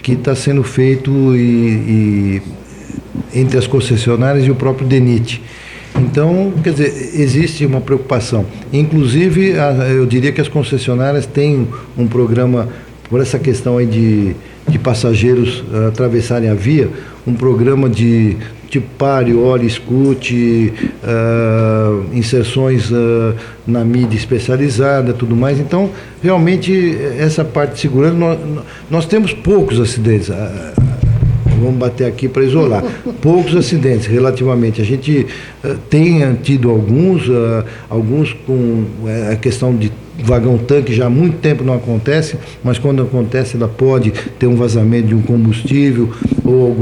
que está sendo feito entre as concessionárias e o próprio DENIT. Então, quer dizer, existe uma preocupação. Inclusive, eu diria que as concessionárias têm um programa, por essa questão aí de passageiros atravessarem a via, um programa de pare, olhe, escute, inserções na mídia especializada, tudo mais. Então, realmente, essa parte de segurança, nós temos poucos acidentes. Vamos bater aqui para isolar. Poucos acidentes, relativamente. A gente tem tido alguns com a questão de vagão-tanque, já há muito tempo não acontece, mas quando acontece, ela pode ter um vazamento de um combustível ou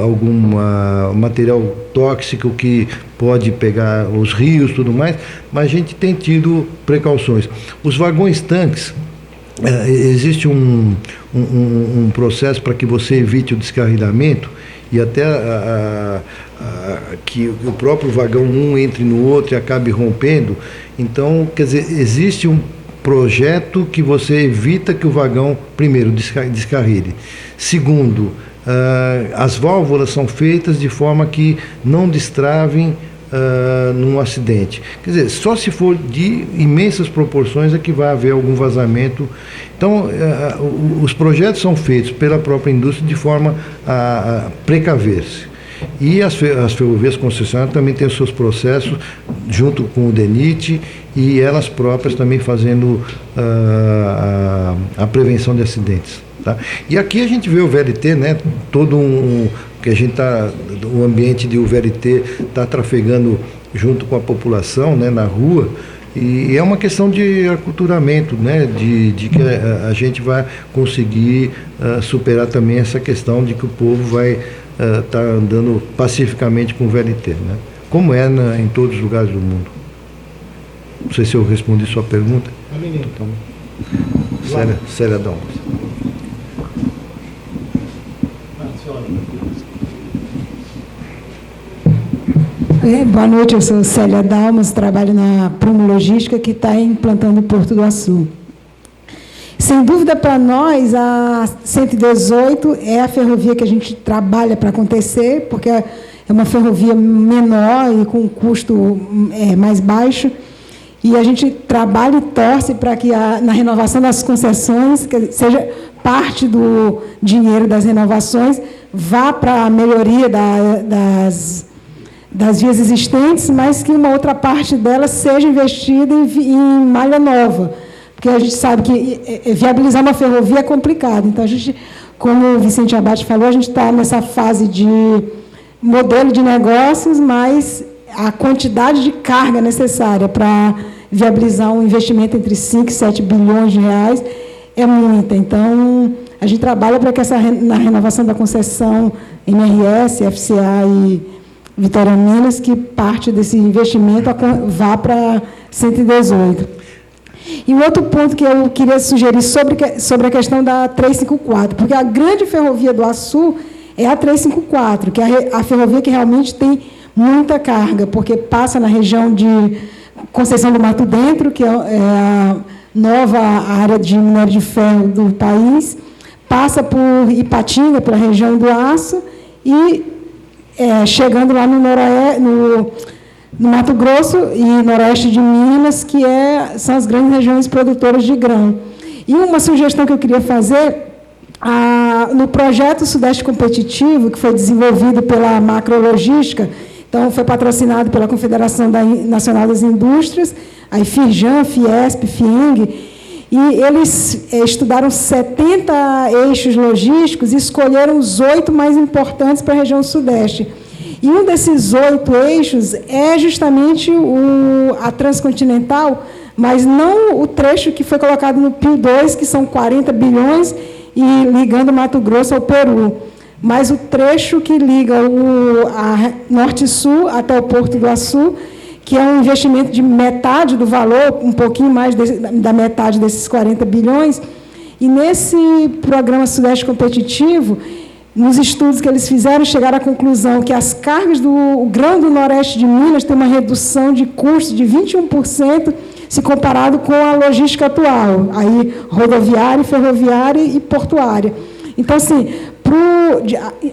algum material tóxico que pode pegar os rios, tudo mais, mas a gente tem tido precauções. Os vagões-tanques, existe um processo para que você evite o descarrilamento e até que o próprio vagão um entre no outro e acabe rompendo. Então, quer dizer, existe um projeto que você evita que o vagão, primeiro, descarrile. Segundo, as válvulas são feitas de forma que não destravem num acidente. Quer dizer, só se for de imensas proporções é que vai haver algum vazamento. Então, os projetos são feitos pela própria indústria de forma a precaver-se. E as ferrovias concessionárias também têm os seus processos junto com o DENIT e elas próprias também fazendo a prevenção de acidentes. Tá? E aqui a gente vê o VLT, né, todo que a gente o ambiente de o VLT está trafegando junto com a população, né, na rua, e é uma questão de aculturamento, né, de que a gente vai conseguir superar também essa questão de que o povo vai estar andando pacificamente com o VLT, né, como é em todos os lugares do mundo. Não sei se eu respondi sua pergunta. Então, Célia Dalmas. Boa noite, eu sou Célia Dalmas, trabalho na Prumo Logística, que está implantando o Porto do Açu. Sem dúvida, para nós, a 118 é a ferrovia que a gente trabalha para acontecer, porque é uma ferrovia menor e com custo mais baixo, e a gente trabalha e torce para que na renovação das concessões, que seja parte do dinheiro das renovações, vá para a melhoria das vias existentes, mas que uma outra parte delas seja investida em malha nova, porque a gente sabe que viabilizar uma ferrovia é complicado. Então, a gente, como o Vicente Abate falou, a gente está nessa fase de modelo de negócios, mas a quantidade de carga necessária para viabilizar um investimento entre 5 e 7 bilhões de reais é muita. Então, a gente trabalha para que na renovação da concessão MRS, FCA e Vitória Minas, que parte desse investimento vá para 118. E um outro ponto que eu queria sugerir sobre a questão da 354, porque a grande ferrovia do Açu é a 354, que é a ferrovia que realmente tem muita carga, porque passa na região de Conceição do Mato Dentro, que é a nova área de minério de ferro do país, passa por Ipatinga, pela região do Aço, e chegando lá no Mato Grosso e noroeste de Minas, que são as grandes regiões produtoras de grão. E uma sugestão que eu queria fazer, no projeto Sudeste Competitivo, que foi desenvolvido pela Macrologística, então foi patrocinado pela Confederação Nacional das Indústrias, a Firjan, Fiesp, FIENG, e eles estudaram 70 eixos logísticos e escolheram os 8 mais importantes para a região sudeste. E um desses 8 eixos é justamente a transcontinental, mas não o trecho que foi colocado no PIL 2, que são 40 bilhões, e ligando Mato Grosso ao Peru, mas o trecho que liga a Norte-Sul até o Porto do Açu, que é um investimento de metade do valor, um pouquinho mais da metade desses 40 bilhões, e nesse programa Sudeste Competitivo, nos estudos que eles fizeram, chegaram à conclusão que as cargas do grão do Noroeste de Minas têm uma redução de custo de 21%, se comparado com a logística atual, aí rodoviária, ferroviária e portuária. Então, assim,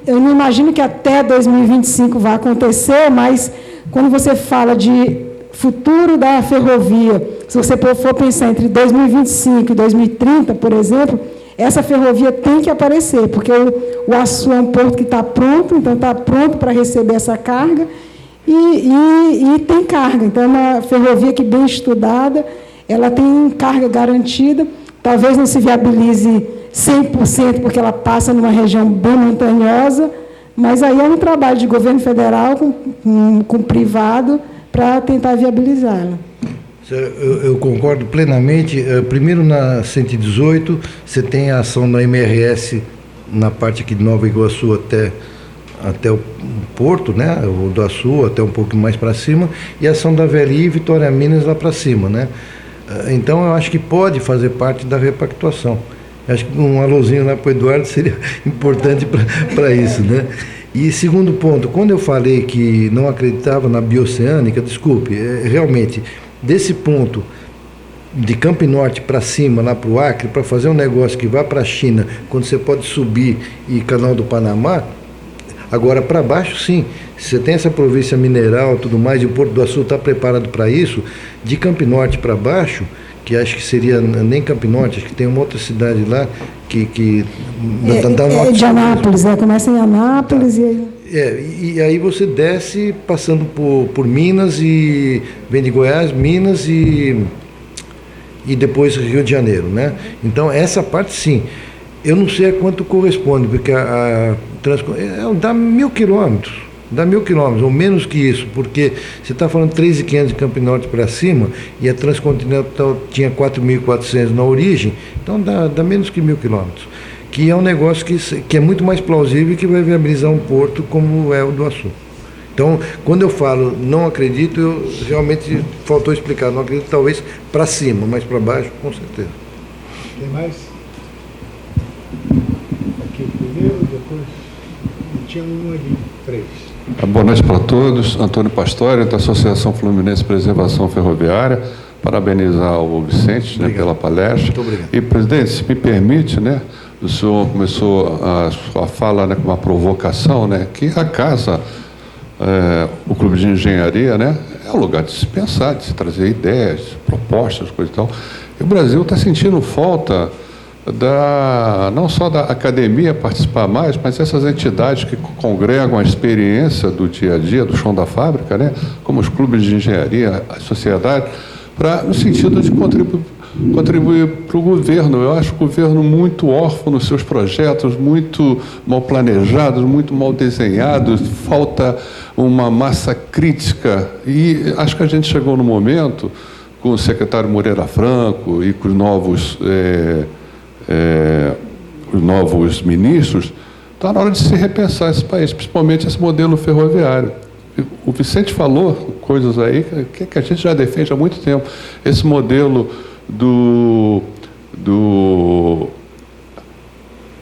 eu não imagino que até 2025 vai acontecer, mas quando você fala de futuro da ferrovia, se você for pensar entre 2025 e 2030, por exemplo, essa ferrovia tem que aparecer, porque o Açu é um porto que está pronto, então está pronto para receber essa carga, e tem carga. Então, é uma ferrovia que, bem estudada, ela tem carga garantida, talvez não se viabilize 100%, porque ela passa numa região bem montanhosa, mas aí é um trabalho de governo federal com privado para tentar viabilizá-la. Eu concordo plenamente. Primeiro, na 118, você tem a ação da MRS na parte aqui de Nova Iguaçu até o Porto, né? O do Açu, até um pouco mais para cima, e a ação da VLI e Vitória Minas lá para cima, né? Então, eu acho que pode fazer parte da repactuação. Acho que um alôzinho lá para o Eduardo seria importante para isso, né? E segundo ponto, quando eu falei que não acreditava na bioceânica, desculpe, realmente, desse ponto de Campo Norte para cima, lá para o Acre, para fazer um negócio que vá para a China, quando você pode subir e Canal do Panamá, agora para baixo sim, se você tem essa província mineral e tudo mais, e o Porto do Açu está preparado para isso, de Campo Norte para baixo, que acho que seria nem Campo Norte, acho que tem uma outra cidade lá que de Anápolis, começa em Anápolis e aí você desce passando por Minas e vem de Goiás, Minas e depois Rio de Janeiro, né? Então essa parte sim, eu não sei a quanto corresponde, porque dá 1.000 quilômetros. Dá 1.000 quilômetros, ou menos que isso, porque você está falando 3.500 de Campo Norte para cima, e a Transcontinental tinha 4.400 na origem, então dá menos que 1.000 quilômetros, que é um negócio que é muito mais plausível e que vai viabilizar um porto como é o do Açu. Então, quando eu falo não acredito, eu realmente faltou explicar, não acredito talvez para cima, mas para baixo, com certeza. Tem mais? Aqui primeiro, depois tinha um ali, 3. Boa noite para todos. Antônio Pastore, da Associação Fluminense de Preservação Ferroviária. Parabenizar o Vicente, né, pela palestra. Muito obrigado. E, presidente, se me permite, né, o senhor começou a sua fala, né, com uma provocação, né, que a casa, o Clube de Engenharia, né, é o lugar de se pensar, de se trazer ideias, propostas, coisa e tal. E o Brasil está sentindo falta não só da academia participar mais, mas essas entidades que congregam a experiência do dia a dia, do chão da fábrica, né, como os clubes de engenharia, a sociedade, no sentido de contribuir para o governo. Eu acho o governo muito órfão nos seus projetos, muito mal planejados, muito mal desenhados, falta uma massa crítica, e acho que a gente chegou no momento, com o secretário Moreira Franco e com os novos ministros, está na hora de se repensar esse país, principalmente esse modelo ferroviário. O Vicente falou coisas aí que a gente já defende há muito tempo. Esse modelo do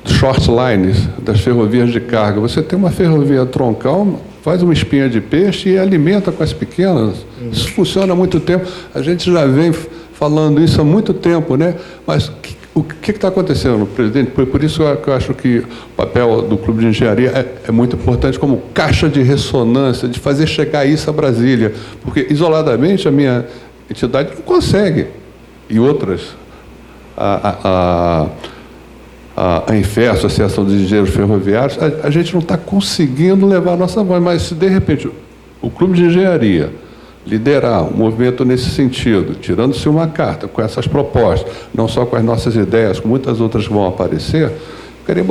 short lines, das ferrovias de carga. Você tem uma ferrovia troncal, faz uma espinha de peixe e alimenta com as pequenas. Isso funciona há muito tempo. A gente já vem falando isso há muito tempo, né? Mas o que está acontecendo, presidente? Por isso que eu acho que o papel do Clube de Engenharia é muito importante como caixa de ressonância, de fazer chegar isso a Brasília, porque isoladamente a minha entidade não consegue, e outras, a ANFE, a Associação dos Engenheiros Ferroviários, a gente não está conseguindo levar a nossa voz, mas se de repente o Clube de Engenharia liderar um movimento nesse sentido, tirando-se uma carta com essas propostas, não só com as nossas ideias, com muitas outras que vão aparecer, ficaria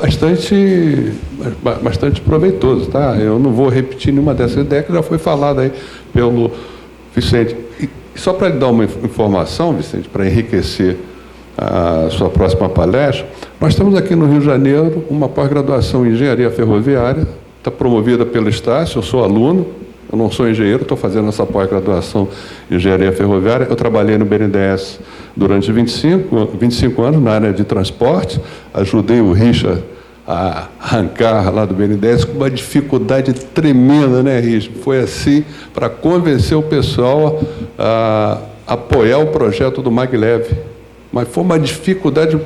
bastante proveitoso, tá? Eu não vou repetir nenhuma dessas ideias que já foi falada aí pelo Vicente. E só para lhe dar uma informação, Vicente, para enriquecer a sua próxima palestra, nós temos aqui no Rio de Janeiro uma pós-graduação em Engenharia Ferroviária, está promovida pelo Estácio, eu sou aluno, eu não sou engenheiro, estou fazendo essa pós-graduação em Engenharia Ferroviária. Eu trabalhei no BNDES durante 25 anos na área de transporte, ajudei o Richard a arrancar lá do BNDES com uma dificuldade tremenda, né, Richard? Foi assim, para convencer o pessoal a apoiar o projeto do Maglev. Mas foi uma dificuldade,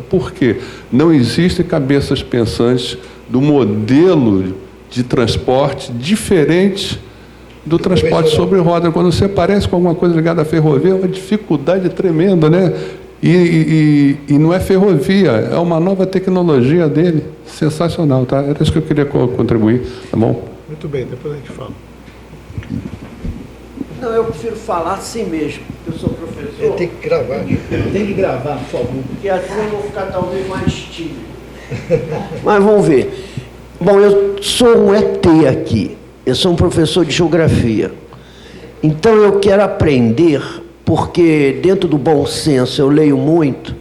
por quê? Não existem cabeças pensantes do modelo de transporte diferente do transporte sobre roda. Quando você aparece com alguma coisa ligada à ferrovia, é uma dificuldade tremenda, né? E não é ferrovia, é uma nova tecnologia dele, sensacional, tá? Era isso que eu queria contribuir, tá bom? Muito bem, depois a gente fala. Não, eu prefiro falar assim mesmo. Eu sou professor. Tem que gravar. Tem que gravar, por favor. Porque assim eu vou ficar talvez mais tímido. Mas vamos ver. Bom, eu sou um ET aqui. Eu sou um professor de geografia. Então eu quero aprender, porque dentro do bom senso eu leio muito.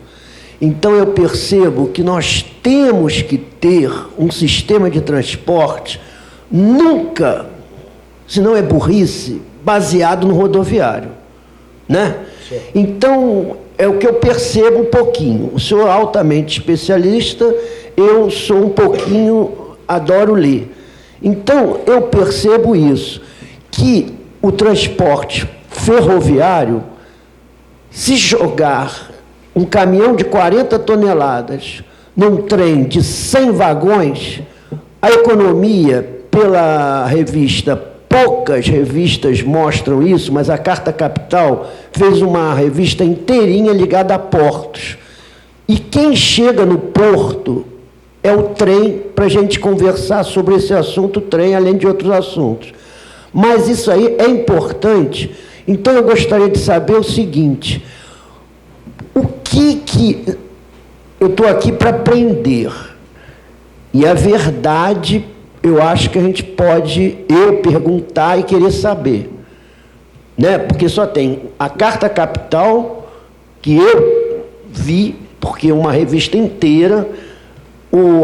Então eu percebo que nós temos que ter um sistema de transporte nunca, se não é burrice, baseado no rodoviário, né? Então, é o que eu percebo um pouquinho. O senhor é altamente especialista, eu sou um pouquinho, adoro ler. Então, eu percebo isso, que o transporte ferroviário, se jogar um caminhão de 40 toneladas num trem de 100 vagões, a economia, pela revista, poucas revistas mostram isso, mas a Carta Capital fez uma revista inteirinha ligada a portos. E quem chega no porto é o trem, para a gente conversar sobre esse assunto, o trem, além de outros assuntos. Mas isso aí é importante. Então, eu gostaria de saber o seguinte: o que eu estou aqui para aprender? E a verdade, eu acho que a gente pode, eu perguntar e querer saber, né? Porque só tem a Carta Capital, que eu vi, porque uma revista inteira,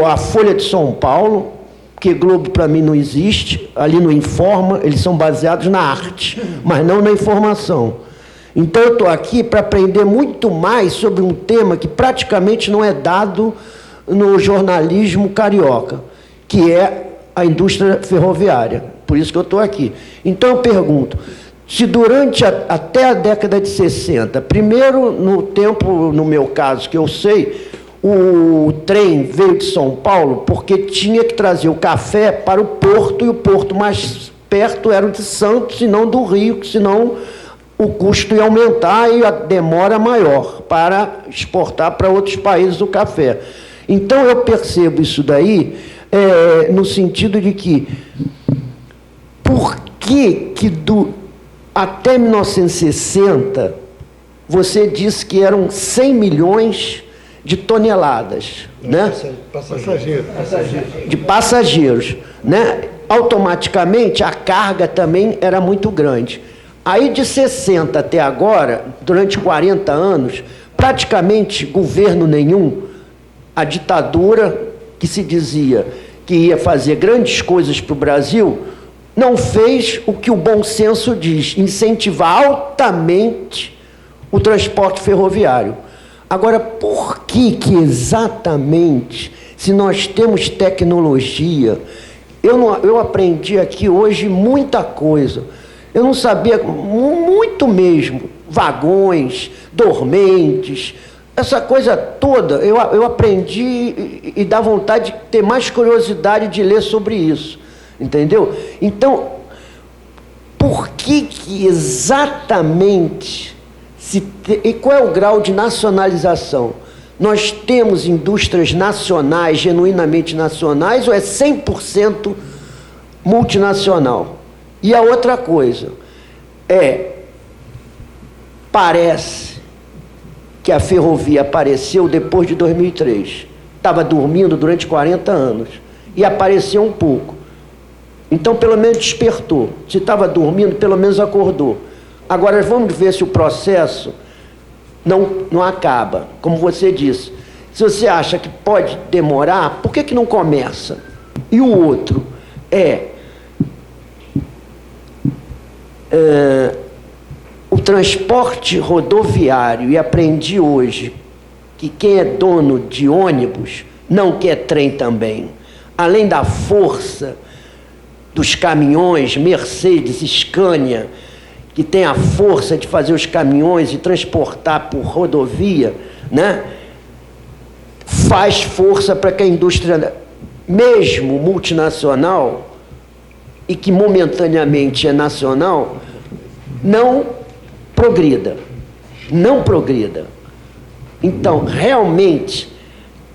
a Folha de São Paulo, que Globo para mim não existe, ali não informa, eles são baseados na arte, mas não na informação. Então eu estou aqui para aprender muito mais sobre um tema que praticamente não é dado no jornalismo carioca, que é a indústria ferroviária. Por isso que eu estou aqui. Então eu pergunto, se durante até a década de 60, primeiro no tempo, no meu caso, que eu sei, o trem veio de São Paulo porque tinha que trazer o café para o porto, e o porto mais perto era o de Santos e não do Rio, senão o custo ia aumentar e a demora maior para exportar para outros países o café. Então eu percebo isso daí no sentido de que por que até 1960 você disse que eram 100 milhões de toneladas, né? De passageiros, né? Automaticamente a carga também era muito grande. Aí de 60 até agora, durante 40 anos, praticamente governo nenhum, a ditadura que se dizia que ia fazer grandes coisas para o Brasil, não fez o que o bom senso diz, incentivar altamente o transporte ferroviário. Agora, por que exatamente, se nós temos tecnologia, eu aprendi aqui hoje muita coisa, eu não sabia, muito mesmo, vagões, dormentes, essa coisa toda, eu aprendi e dá vontade de ter mais curiosidade de ler sobre isso, entendeu? Então, por que exatamente e qual é o grau de nacionalização? Nós temos indústrias nacionais, genuinamente nacionais, ou é 100% multinacional? E a outra coisa, parece que a ferrovia apareceu depois de 2003. Estava dormindo durante 40 anos e apareceu um pouco. Então, pelo menos despertou. Se estava dormindo, pelo menos acordou. Agora, vamos ver se o processo não acaba. Como você disse, se você acha que pode demorar, por que não começa? E o outro o transporte rodoviário, e aprendi hoje que quem é dono de ônibus não quer trem também. Além da força dos caminhões, Mercedes, Scania, que tem a força de fazer os caminhões e transportar por rodovia, né, faz força para que a indústria, mesmo multinacional, e que momentaneamente é nacional, não progrida. Não progrida. Então, realmente,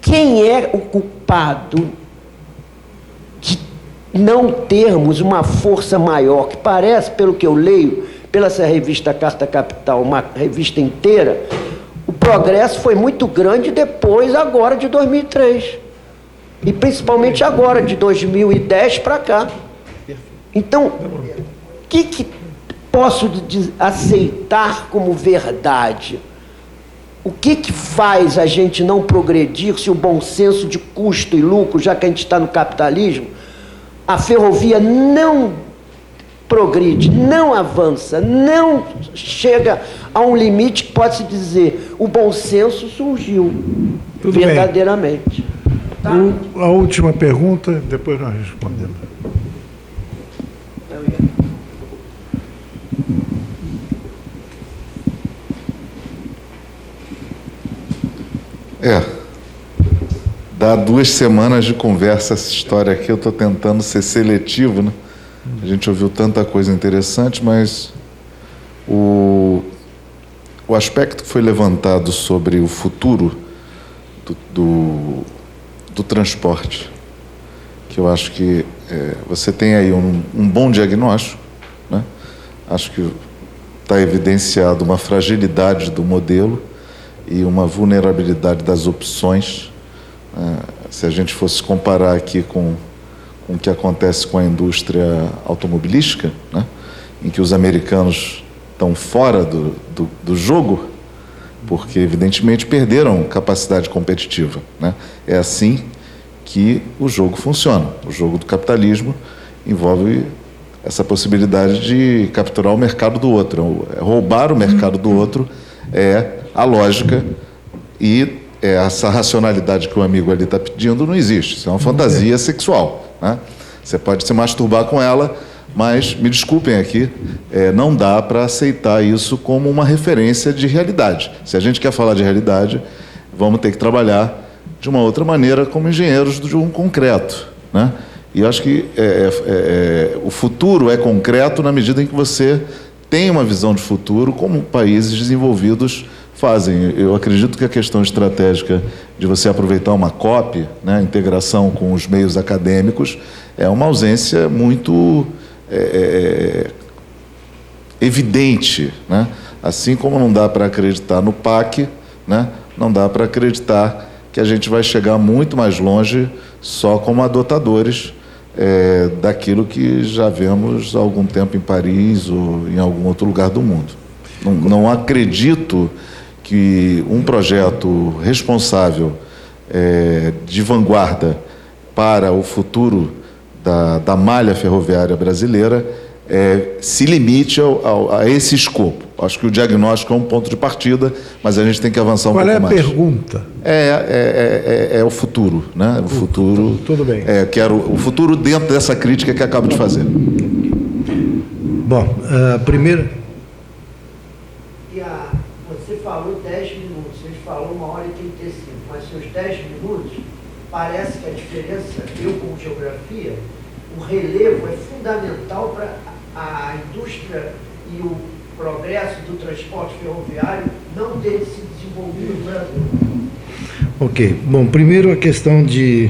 quem é o culpado de não termos uma força maior, que parece, pelo que eu leio, pela essa revista Carta Capital, uma revista inteira, o progresso foi muito grande depois, agora, de 2003. E principalmente agora, de 2010 para cá. Então, o que posso aceitar como verdade? O que faz a gente não progredir se o bom senso de custo e lucro, já que a gente está no capitalismo, a ferrovia não progride, não avança, não chega a um limite que pode-se dizer, o bom senso surgiu. Tudo verdadeiramente. Tá? A última pergunta, depois nós respondemos. Dá 2 semanas de conversa essa história aqui, eu estou tentando ser seletivo, né? A gente ouviu tanta coisa interessante, mas o aspecto que foi levantado sobre o futuro do transporte, que eu acho que você tem aí um bom diagnóstico, né? Acho que está evidenciado uma fragilidade do modelo e uma vulnerabilidade das opções. Se a gente fosse comparar aqui com o que acontece com a indústria automobilística, né, em que os americanos estão fora do jogo, porque evidentemente perderam capacidade competitiva, né? É assim que o jogo funciona. O jogo do capitalismo envolve essa possibilidade de capturar o mercado do outro. Roubar o mercado do outro é a lógica, e essa racionalidade que o amigo ali está pedindo não existe. Isso é uma fantasia sexual, né? Você pode se masturbar com ela, mas, me desculpem aqui, não dá para aceitar isso como uma referência de realidade. Se a gente quer falar de realidade, vamos ter que trabalhar de uma outra maneira como engenheiros de um concreto, né? E eu acho que o futuro é concreto na medida em que você tem uma visão de futuro como países desenvolvidos fazem. Eu acredito que a questão estratégica de você aproveitar uma COP, né, integração com os meios acadêmicos, é uma ausência muito evidente, né? Assim como não dá para acreditar no PAC, né, não dá para acreditar que a gente vai chegar muito mais longe só como adotadores daquilo que já vemos há algum tempo em Paris ou em algum outro lugar do mundo. Não acredito que um projeto responsável de vanguarda para o futuro da malha ferroviária brasileira se limite a esse escopo. Acho que o diagnóstico é um ponto de partida, mas a gente tem que avançar um pouco mais. Qual é a pergunta? É o futuro, né? O futuro. Tudo bem. Quero o futuro dentro dessa crítica que acabo de fazer. Bom, primeiro. Você falou 10 minutos, ele falou 1h35, mas seus 10 minutos, parece que a diferença, eu como geografia, o relevo é fundamental para a indústria e o progresso do transporte ferroviário não ter se desenvolvido no Brasil. Ok. Bom, primeiro a questão de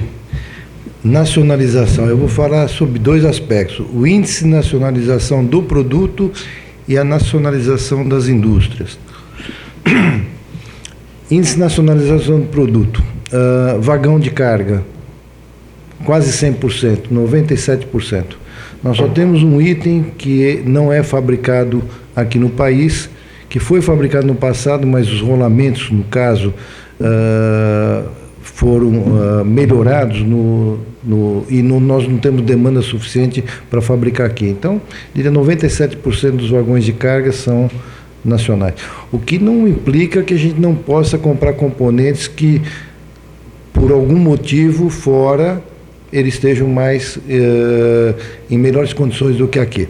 nacionalização. Eu vou falar sobre 2 aspectos: o índice de nacionalização do produto e a nacionalização das indústrias. Índice de nacionalização do produto. Vagão de carga, quase 100%, 97%. Nós só temos um item que não é fabricado aqui no país, que foi fabricado no passado, mas os rolamentos, no caso, foram melhorados nós não temos demanda suficiente para fabricar aqui. Então, diria 97% dos vagões de carga são nacionais. O que não implica que a gente não possa comprar componentes que, por algum motivo, fora, eles estejam mais em melhores condições do que aqui.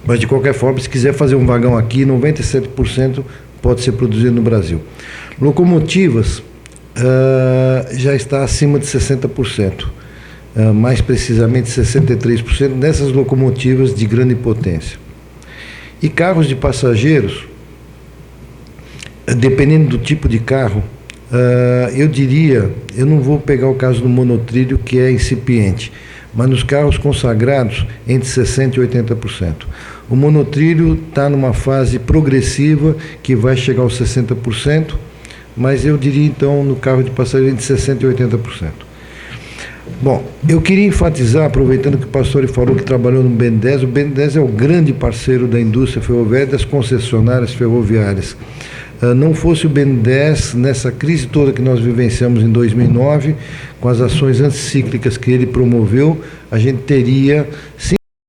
Mas, de qualquer forma, se quiser fazer um vagão aqui, 97% pode ser produzido no Brasil. Locomotivas, já está acima de 60%, mais precisamente 63% dessas locomotivas de grande potência. E carros de passageiros, dependendo do tipo de carro, eu diria, eu não vou pegar o caso do monotrilho, que é incipiente, mas nos carros consagrados, entre 60% e 80%. O monotrilho está numa fase progressiva que vai chegar aos 60%, mas eu diria então no carro de passageiro entre 60% e 80%. Bom, eu queria enfatizar, aproveitando que o pastor falou que trabalhou no BNDES, o BNDES é o grande parceiro da indústria ferroviária e das concessionárias ferroviárias. Não fosse o BNDES, nessa crise toda que nós vivenciamos em 2009, com as ações anticíclicas que ele promoveu, a gente teria